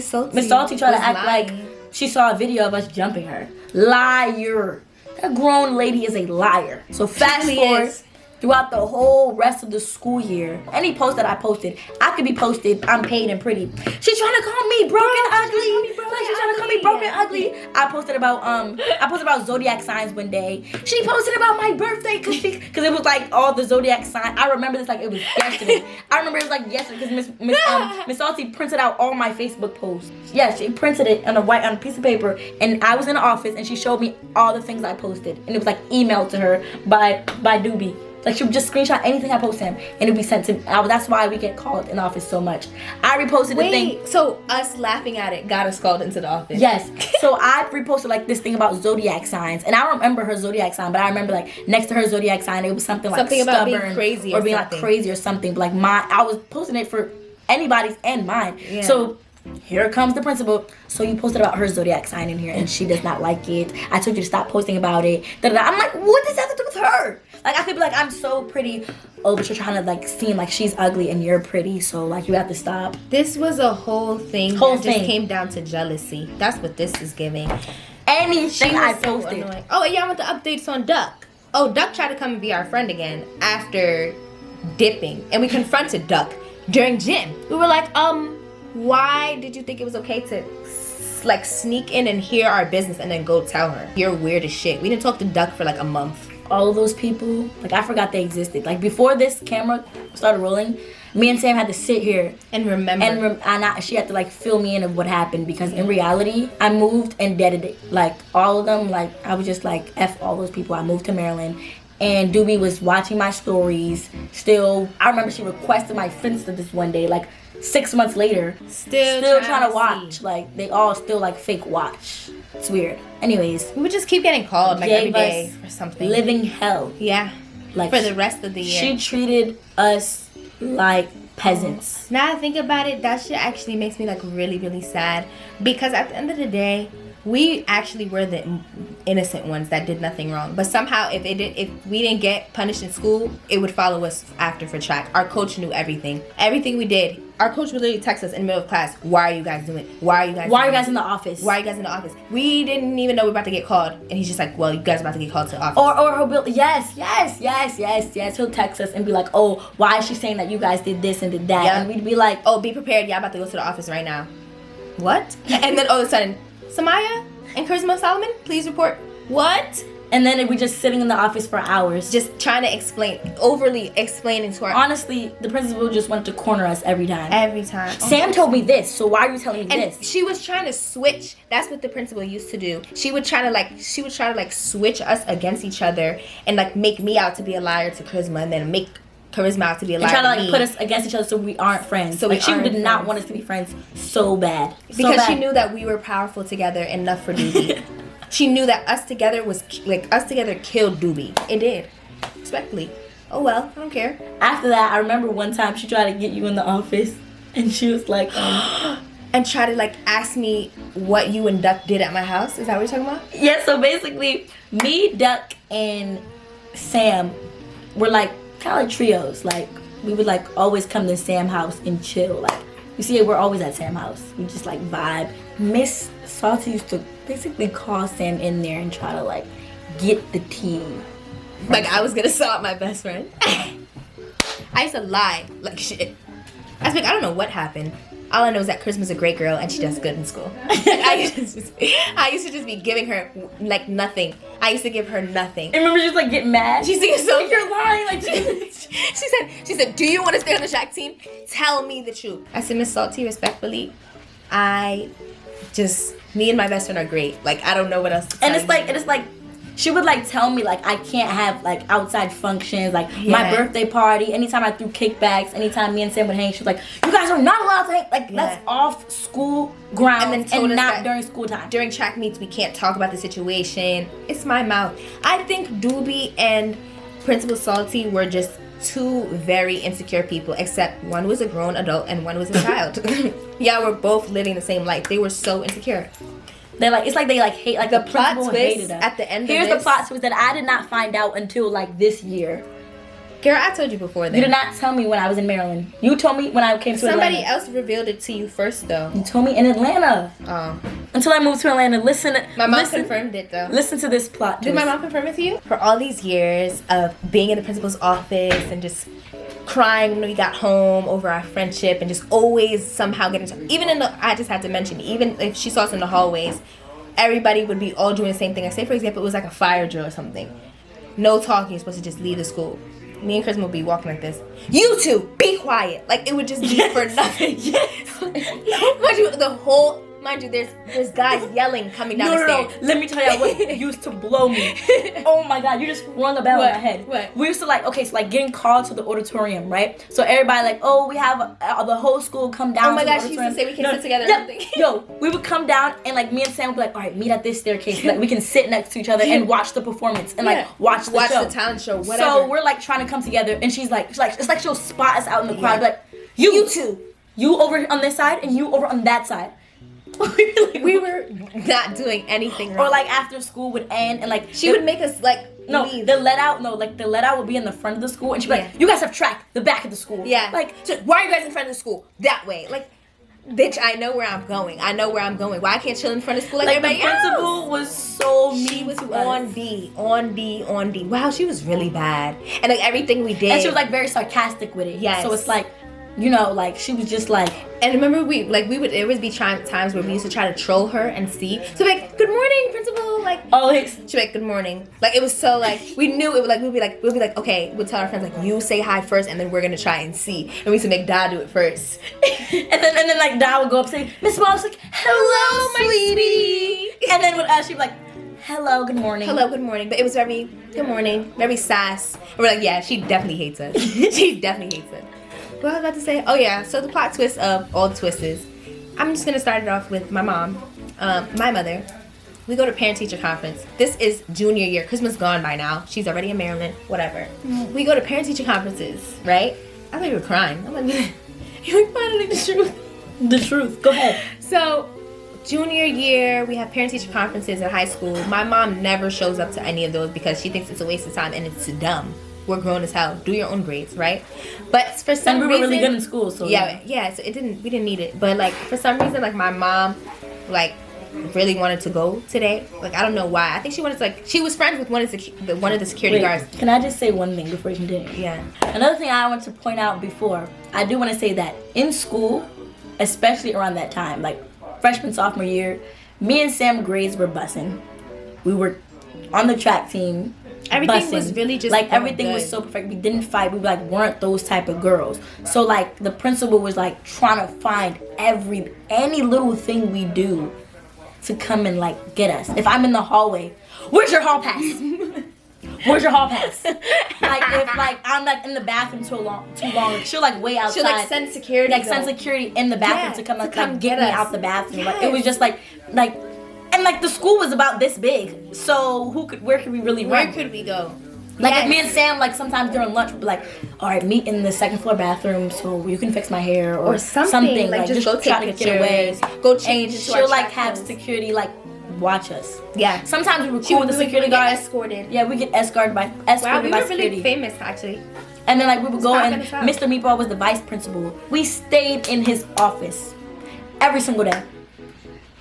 Salty tried to act like she saw a video of us jumping her. Liar. That grown lady is a liar. So fast forward. Throughout the whole rest of the school year, any post that I posted, I could be posted, I'm paid and pretty. She's trying to call me broken ugly. Like she's trying to call me broken ugly. I posted about zodiac signs one day. She posted about my birthday because it was like all the zodiac signs. I remember this like it was yesterday. I remember it was like yesterday because Miss Salty printed out all my Facebook posts. Yeah, she printed it on a piece of paper, and I was in the office and she showed me all the things I posted, and it was like emailed to her by Doobie. Like she would just screenshot anything I posted him and it'd be sent to me. That's why we get called in the office so much. I reposted the thing. So us laughing at it got us called into the office. Yes. So I reposted like this thing about zodiac signs, and I don't remember her zodiac sign, but I remember like next to her zodiac sign it was something like something stubborn about being crazy or being like crazy or something. But like I was posting it for anybody's and mine. Yeah. So here comes the principal. So you posted about her zodiac sign in here and she does not like it. I told you to stop posting about it. I'm like, what does that have to do with her? Like I could be like, I'm so pretty. Oh, but you're trying to like seem like she's ugly and you're pretty, so like you have to stop. This was a whole thing. Just came down to jealousy. That's what this is giving. Anything I posted. So oh, yeah, I want the updates on Duck. Oh, Duck tried to come and be our friend again after dipping, and we confronted Duck during gym. We were like, why did you think it was okay to like sneak in and hear our business and then go tell her? You're weird as shit. We didn't talk to Duck for like a month. All of those people, like I forgot they existed. Like before this camera started rolling, me and Sam had to sit here and remember. And she had to like fill me in of what happened because in reality, I moved and deaded it. Like all of them, like I was just like F all those people. I moved to Maryland. And Doobie was watching my stories. Still, I remember she requested my Finsta this one day, like 6 months later. Still trying to watch. Like they all still like fake watch. It's weird. Anyways, we would just keep getting called like every day for something. Living hell. Yeah. Like for the rest of the year. She treated us like peasants. Now I think about it, that shit actually makes me like really, really sad. Because at the end of the day, we actually were the innocent ones that did nothing wrong. But somehow if we didn't get punished in school, it would follow us after for track. Our coach knew everything. Everything we did. Our coach would literally text us in the middle of class, why are you guys doing it? Why are you guys in the office? Why are you guys in the office? We didn't even know we were about to get called. And he's just like, well, you guys are about to get called to the office. Or he'll be, yes. He'll text us and be like, oh, why is she saying that you guys did this and did that? Yep. And we'd be like, oh, be prepared. Y'all about to go to the office right now. What? And then all of a sudden, Samaya and Charisma Solomon, please report. What? And then we just sitting in the office for hours. Just trying to overly explaining to our... Honestly, the principal just wanted to corner us every time. Every time. Sam told me this, so why are you telling me and this? She was trying to switch. That's what the principal used to do. She would try to switch us against each other and like make me out to be a liar to Charisma, and then make Charisma out to be a liar and try to me. put us against each other so we aren't friends. So she did not want us to be friends so bad. Because she knew that we were powerful together enough for Doobie. She knew that us together killed Doobie. It did. Respectfully. Oh well, I don't care. After that, I remember one time she tried to get you in the office, and she was like, and try to like ask me what you and Duck did at my house. Is that what you're talking about? Yeah. So basically, me, Duck, and Sam were like kind of like trios. Like we would like always come to Sam's house and chill. Like you see, we're always at Sam's house. We just like vibe. Miss Salty used to basically call Sam in there and try to like get the tea. Like I was gonna sell out my best friend. I used to lie like shit. I was like, I don't know what happened. All I know is that Charisma's a great girl and she does good in school. I used to just be giving her like nothing. I used to give her nothing. I remember she was like get mad. She's like, so you're lying. Like she said, do you want to stay on the Shaq team? Tell me the truth. I said, Miss Salty, respectfully, me and my best friend are great. Like I don't know what else to tell you. And it's like she would like tell me like I can't have like outside functions, like my birthday party, anytime I threw kickbacks, anytime me and Sam would hang, she was like, you guys are not allowed to hang, like that's off school grounds and not during school time. During track meets we can't talk about the situation. It's my mouth. I think Doobie and Principal Salty were just two very insecure people, except one was a grown adult and one was a child. Yeah, we're both living the same life. They were so insecure. They're like, it's like they like hate, like the plot twist at the end. Here's the plot twist that I did not find out until like this year. Girl, I told you before that. You did not tell me when I was in Maryland. You told me when I came to Atlanta. Somebody else revealed it to you first, though. You told me in Atlanta. Oh. Until I moved to Atlanta. My mom confirmed it, though. Listen to this plot twist. Did my mom confirm it to you? For all these years of being in the principal's office and just crying when we got home over our friendship and just always somehow getting I just had to mention, even if she saw us in the hallways, everybody would be all doing the same thing. Like say for example, it was like a fire drill or something. No talking, you're supposed to just leave the school. Me and Charisma would be walking like this. You two, be quiet. Like it would just be for nothing. Mind you, there's guys yelling coming down the stairs. No. Let me tell you what used to blow me. Oh my God, you just rung a bell in my head. What? We used to like, okay, so like getting called to the auditorium, right? So everybody like, oh, we have the whole school come down. Oh my to gosh, the she used to say we can sit together or something. Yo, we would come down and like me and Sam would be like, all right, meet at this staircase. Like we can sit next to each other and watch the performance and like watch the show. The talent show, whatever. So we're like trying to come together and she's like, it's like she'll spot us out in the crowd, like, you two, you over on this side and you over on that side. We were not doing anything wrong. Or like after school would end and like she would make us like leave. The let out would be in the front of the school and she'd be like, you guys have track the back of the school. Yeah. Like, so why are you guys in front of the school? That way. Like, bitch, I know where I'm going. Why I can't chill in front of school like everybody the principal was so mean. She was to on us. D. Wow, she was really bad. And like everything we did. And she was like very sarcastic with it. Yes. So it's like, you know, like she was just like. And remember there would be times where we used to try to troll her and see. So like, good morning, principal. Like, she'd be like, good morning. Like it was so like we knew it would like we'd be like, okay, we'd tell our friends like, you say hi first, and then we're gonna try and see. And we used to make Da do it first. and then like Da would go up and say, Miss Mom's like, hello, my sweetie. And then with us, she'd be like, hello, good morning. Hello, good morning. But it was very good morning, very sass. And we're like, yeah, she definitely hates us. She definitely hates us. What was I about to say? Oh yeah, so the plot twist of all the twists is, I'm just gonna start it off with my mom, my mother. We go to parent-teacher conference. This is junior year. Christmas gone by now. She's already in Maryland, whatever. We go to parent-teacher conferences, right? I thought you were crying. I'm like, you're like, finally the truth. The truth, go ahead. So, junior year, we have parent-teacher conferences at high school. My mom never shows up to any of those because she thinks it's a waste of time and it's dumb. We're grown as hell. Do your own grades, right? But for some reason, we were really good in school, so yeah. So we didn't need it. But like for some reason, like my mom, like really wanted to go today. Like I don't know why. I think she wanted to she was friends with one of the security guards. Can I just say one thing before you continue? Yeah. Another thing I want to point out before, I do want to say that in school, especially around that time, like freshman, sophomore year, me and Sam grades were bussing. We were on the track team. Everything was really just like going everything was good. so perfect. We didn't fight. We like weren't those type of girls. So like the principal was like trying to find any little thing we do to come and like get us. If I'm in the hallway, where's your hall pass? Where's your hall pass? Like if like I'm like in the bathroom too long, she'll like wait outside. She'll like send security. Like send security in the bathroom to come get me us. out the bathroom. Yes. Like it was just like. And like the school was about this big, so where could we really run? Where could we go? Like if me and Sam like sometimes during lunch would be like, all right, meet in the second floor bathroom so you can fix my hair or something. Like just go try take to get away. Go change. And she'll like have security like watch us. Yeah. Sometimes we were cool with the security guards. Escorted. Yeah, we get escorted by Wow, we were security. really famous actually. And then like we would go and Stop. Mr. Meatball was the vice principal. We stayed in his office every single day.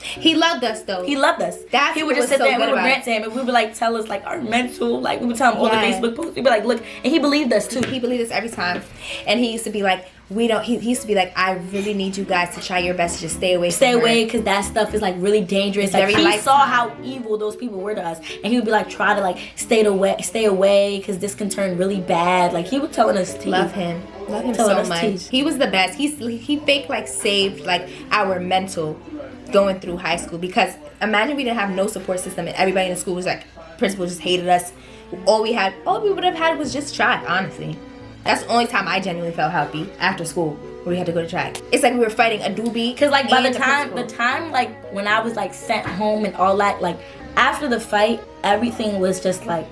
He loved us though. He loved us. That's he would what just was sit so there and we good would about rant to him and we would like tell us like our mental, like we would tell him all the Facebook posts. We'd be like, look, and he believed us too. He believed us every time. And he used to be like, he used to be like, I really need you guys to try your best to just stay away because that stuff is like really dangerous. Like he saw how evil those people were to us, and he would be like, try to like stay away because this can turn really bad. Like he was telling us tea. Love him so much. He was the best. He fake like saved like our mental going through high school, because imagine we didn't have no support system and everybody in the school was like, principal just hated us. All we would have had was just track, honestly. That's the only time I genuinely felt happy after school, where we had to go to track. It's like we were fighting a doobie. Because like by the time like when I was like sent home and all that, like after the fight, everything was just like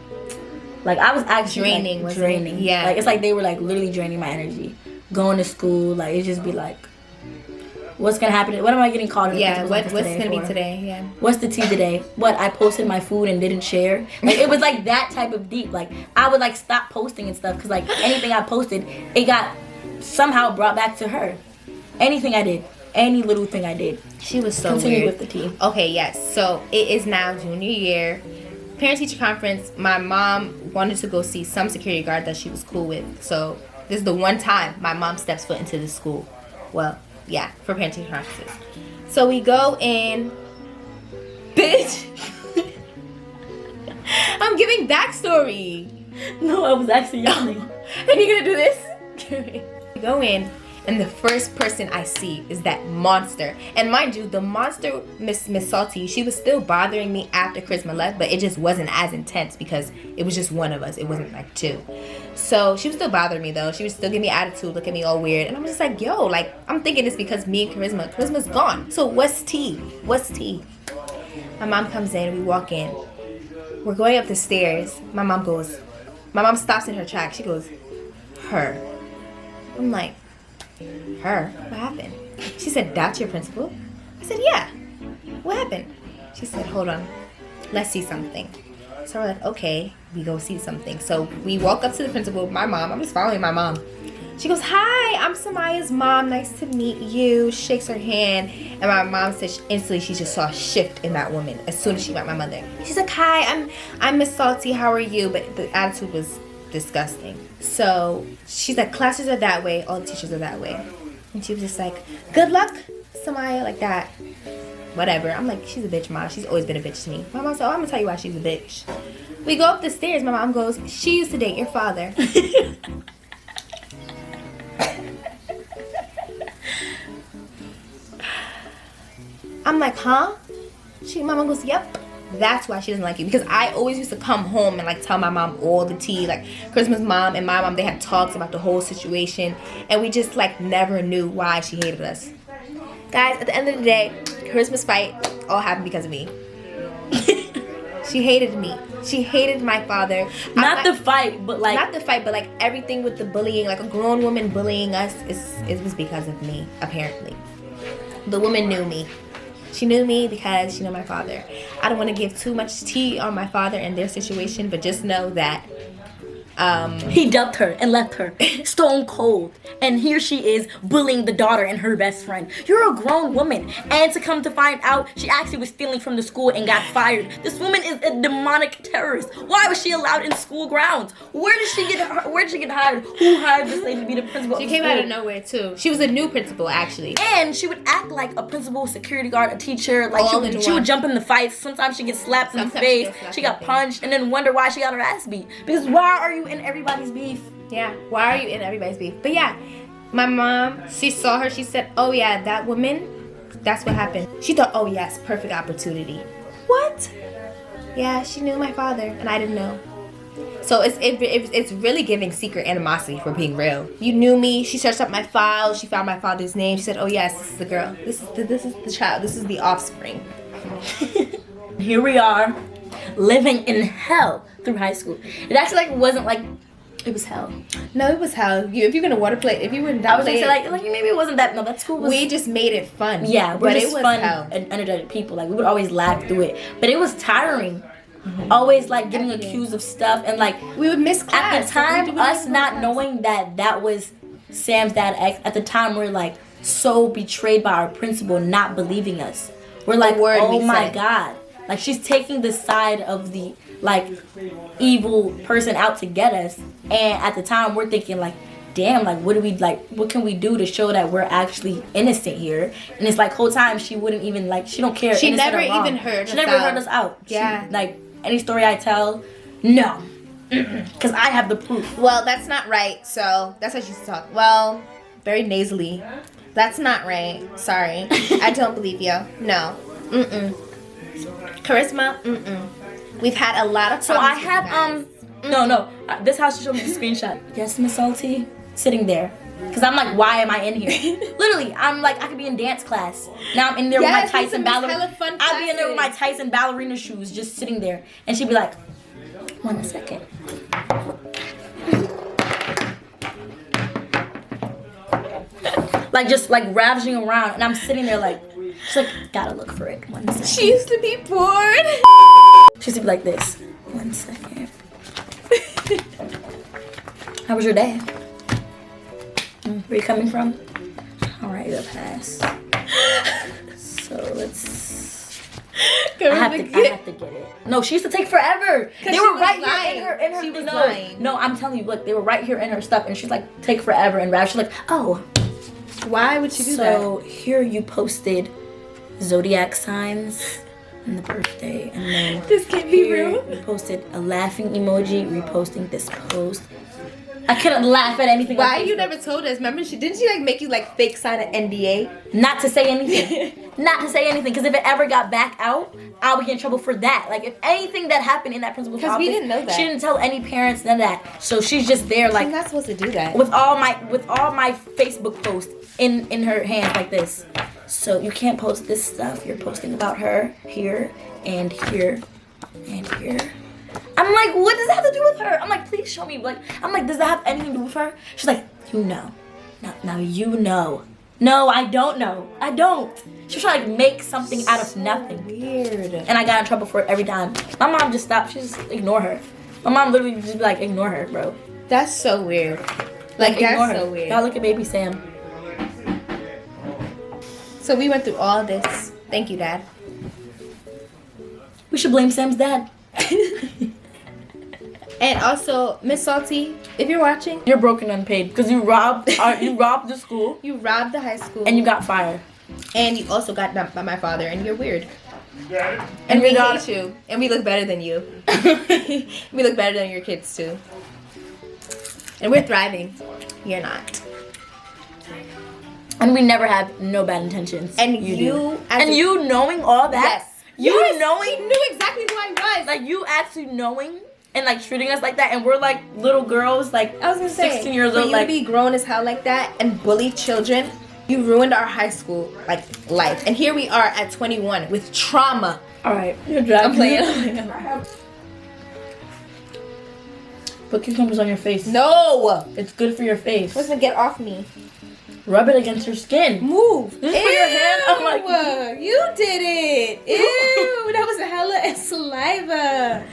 I was actually draining. Yeah. Like it's like they were like literally draining my energy. Going to school, like it just be like, what's gonna happen? What am I getting called? Yeah, what's gonna be today? Yeah. What's the tea today? What, I posted my food and didn't share? Like it was like that type of deep. Like I would like stop posting and stuff because like anything I posted, it got somehow brought back to her. Anything I did, any little thing I did. She was so Continue weird. with the tea. Okay, yes. So it is now junior year. Parent-teacher conference. My mom wanted to go see some security guard that she was cool with. So this is the one time my mom steps foot into the school. Well, yeah, for parent-teacher conferences. So we go in. Bitch. I'm giving backstory. No, I was actually yelling. And you're gonna do this? We go in, and the first person I see is that monster. And mind you, the monster, Miss Salty, she was still bothering me after Charisma left, but it just wasn't as intense because it was just one of us. It wasn't like two. So she was still bothering me though. She was still giving me attitude, look at me all weird. And I'm just like, yo, like, I'm thinking it's because me and Charisma's gone. So what's tea? My mom comes in, we walk in. We're going up the stairs. My mom stops in her track. She goes, her. I'm like, her? What happened? She said, that's your principal? I said, yeah. What happened? She said, hold on. Let's see something. So we're like, okay, we go see something. So we walk up to the principal, my mom. I'm just following my mom. She goes, hi, I'm Samaya's mom. Nice to meet you. Shakes her hand. And my mom says instantly she just saw a shift in that woman as soon as she met my mother. She's like, hi, I'm Miss Salty. How are you? But the attitude was disgusting. So she's like, classes are that way. All the teachers are that way. And she was just like, good luck, Samaya, like that. Whatever. I'm like, she's a bitch, mom. She's always been a bitch to me. My mom said, oh, I'm gonna tell you why she's a bitch. We go up the stairs. My mom goes, she used to date your father. I'm like, huh? My mom goes, yep. That's why she doesn't like you. Because I always used to come home and like tell my mom all the tea. Like Christmas mom and my mom, they had talks about the whole situation. And we just like never knew why she hated us. Guys, at the end of the day, Christmas fight all happened because of me. She hated me. She hated my father. Not the fight, but like everything with the bullying, like a grown woman bullying us, it was because of me, apparently. The woman knew me. She knew me because she knew my father. I don't want to give too much tea on my father and their situation, but just know that He dumped her and left her stone cold. And here she is bullying the daughter and her best friend. You're a grown woman. And to come to find out, she actually was stealing from the school and got fired. This woman is a demonic terrorist. Why was she allowed in school grounds? Where did she get hired? Who hired this lady to be the principal? She came out of nowhere too. She was a new principal actually. And she would act like a principal, security guard, a teacher. Like she would jump in the fights. Sometimes she gets slapped in the face. She got punched and then wonder why she got her ass beat. Because why are you in everybody's beef? Yeah, why are you in everybody's beef? But yeah, my mom, she saw her, she said, oh yeah, that woman, that's what happened. She thought, oh yes, perfect opportunity. What? Yeah, she knew my father and I didn't know. So it's really giving secret animosity for being real. You knew me, she searched up my file, she found my father's name, she said, oh yes, this is the girl, this is the child, this is the offspring. Here we are, living in hell through high school. It actually wasn't like, it was hell. No, it was hell. If you're gonna water play, if you were in I was gonna say like maybe it wasn't that. No, that school was. We just made it fun. Yeah, we're just it was fun hell. and energetic people. Like we would always laugh through it, but it was tiring. Always like getting accused of stuff and like we would miss class. At the time, us not knowing that was Sam's dad ex. At the time, we're like so betrayed by our principal not believing us. We're like, oh my god, like she's taking the side of the like evil person out to get us. And at the time we're thinking like, damn, like what can we do to show that we're actually innocent here? And it's like whole time she wouldn't even like, she don't care. She never even heard us out. Yeah. She, like any story I tell, no. Because I have the proof. Well, that's not right. So that's how she used to talk. Well, very nasally. That's not right. Sorry. I don't believe you. No. Charisma. We've had a lot of problems. So I have no. This how she showed me the screenshot. Yes, Miss Salty, sitting there. Cause I'm like, why am I in here? Literally, I'm like, I could be in dance class. Now I'm in there with my Tyson ballerina. I'd be in there with my Tyson ballerina shoes, just sitting there, and she'd be like, "1 second." Like just like ravaging around, and I'm sitting there like, she's like, gotta look for it. 1 second. She used to be bored. She used to be like this. 1 second. How was your day? Where you coming from? All right, you'll pass. So let's. I have to get it. No, she used to take forever. They were right here in her. She was lying. No, I'm telling you, look, they were right here in her stuff, and she's like, take forever, and Rav, she's like, oh. Why would she do that? So here you posted zodiac signs and the birthday, and then this can't be real. You posted a laughing emoji, reposting this post. I couldn't laugh at anything. Why you never told us? Remember, didn't she like make you like fake sign an NDA? Not to say anything. Not to say anything, because if it ever got back out, I would get in trouble for that. Like if anything that happened in that principal's office, we didn't know that. She didn't tell any parents, none of that. So she's just there like. She's not supposed to do that. With all my Facebook posts in her hand like this. So you can't post this stuff. You're posting about her here and here and here. I'm like, what does that have to do with her? I'm like, please show me. Like, I'm like, does that have anything to do with her? She's like, you know. Now you know. No, I don't know. I don't. She was trying to like, make something out of nothing. Weird. And I got in trouble for it every time. My mom just stopped. She just ignore her. My mom literally just be like, ignore her, bro. That's so weird. Like that's so weird. Y'all look at baby Sam. So we went through all this. Thank you, Dad. We should blame Sam's dad. And also, Miss Salty, if you're watching, you're broken unpaid because you robbed the school. You robbed the high school. And you got fired. And you also got dumped by my father, and you're weird. Got it? And we hate you. And we look better than you. We look better than your kids too. And we're thriving. You're not. And we never have no bad intentions. And you knowing all that. Yes. You knowing. He knew exactly who I was. Like you actually knowing. And like treating us like that, and we're like little girls, like I was gonna say, 16 years old. For you to be grown as hell like that and bully children, you ruined our high school like life. And here we are at 21 with trauma. All right, you're driving. I'm playing. Put cucumbers on your face. No, it's good for your face. What's gonna get off me? Rub it against your skin. Move. This is for your hand. I'm like, you did it. Ew, that was hella saliva.